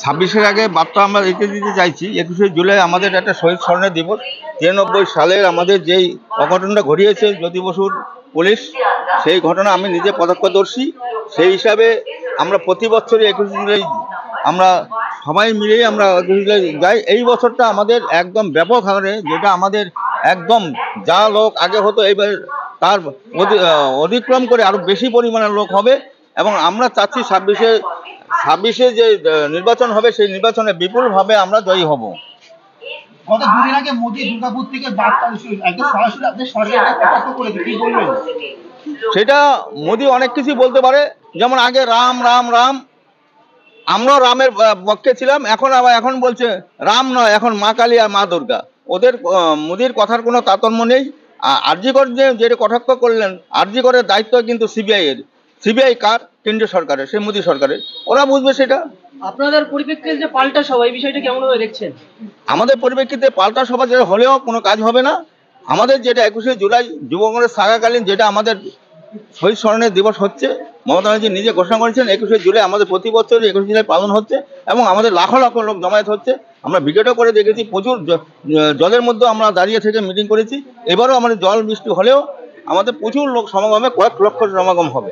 26-এর আগে বার্তা আমরা রেখে দিতে চাইছি। 21শে জুলাই আমাদের একটা শহীদ স্মরণের দিবস। 93 সালের আমাদের যেই অঘটনটা ঘটিয়েছে জ্যোতি বসুর পুলিশ, সেই ঘটনা আমি নিজে প্রত্যক্ষদর্শী। সেই হিসাবে আমরা প্রতি বছরই 21শে জুলাই আমরা সবাই মিলেই আমরা 21শে জুলাই যাই। এই বছরটা আমাদের একদম ব্যাপক হারে, যেটা আমাদের একদম যা লোক আগে হতো এইবার তার অতিক্রম করে আরো বেশি পরিমাণের লোক হবে। এবং আমরা চাচ্ছি 26শে যে নির্বাচন হবে সেই নির্বাচনে বিপুলভাবে আমরা জয়ী হব। গত দুদিন আগে মোদি দুর্গাপুর থেকে বার্তা একদম সরাসরি আপনি সরকারকে কটাক্ষ করেছে, কি বলবেন? সেটা মোদি অনেক কিছু বলতে পারে, যেমন আগে রাম রাম রাম, আমরাও রামের পক্ষে ছিলাম, এখন বলছে রাম নয়, এখন মা কালী আর মা দুর্গা। ওদের মোদির কথার কোনো তারতম্য নেই। আরজি কর যেটা কটাক্ষ করলেন, আরজি করের দায়িত্ব কিন্তু সিবিআই এর। সিবিআই কার? কেন্দ্রীয় সরকারের, সেই মোদি সরকারের। ওরা বুঝবে সেটা। আপনাদের পরিপ্রেক্ষিতে যে পাল্টা সভা, এই বিষয়টা কেমন ভাবে দেখছেন? আমাদের পরিপ্রেক্ষিতে পাল্টা সভা যেটা হলেও কোনো কাজ হবে না। আমাদের যেটা 21শে জুলাই যুব কংগ্রেস থাকাকালীন যেটা আমাদের শহীদ স্মরণের দিবস হচ্ছে, মমতা ব্যানার্জি নিজে ঘোষণা করেছেন 21শে জুলাই আমাদের প্রতি বছর 21শে জুলাই পালন হচ্ছে এবং আমাদের লাখ লাখ লোক জমায়েত হচ্ছে। আমরা ভিডিওটা করে দেখেছি, প্রচুর জলের মধ্যে আমরা দাঁড়িয়ে থেকে মিটিং করেছি। এবারও আমাদের জল বৃষ্টি হলেও আমাদের প্রচুর লোক সমাগমে, কয়েক লক্ষ সমাগম হবে।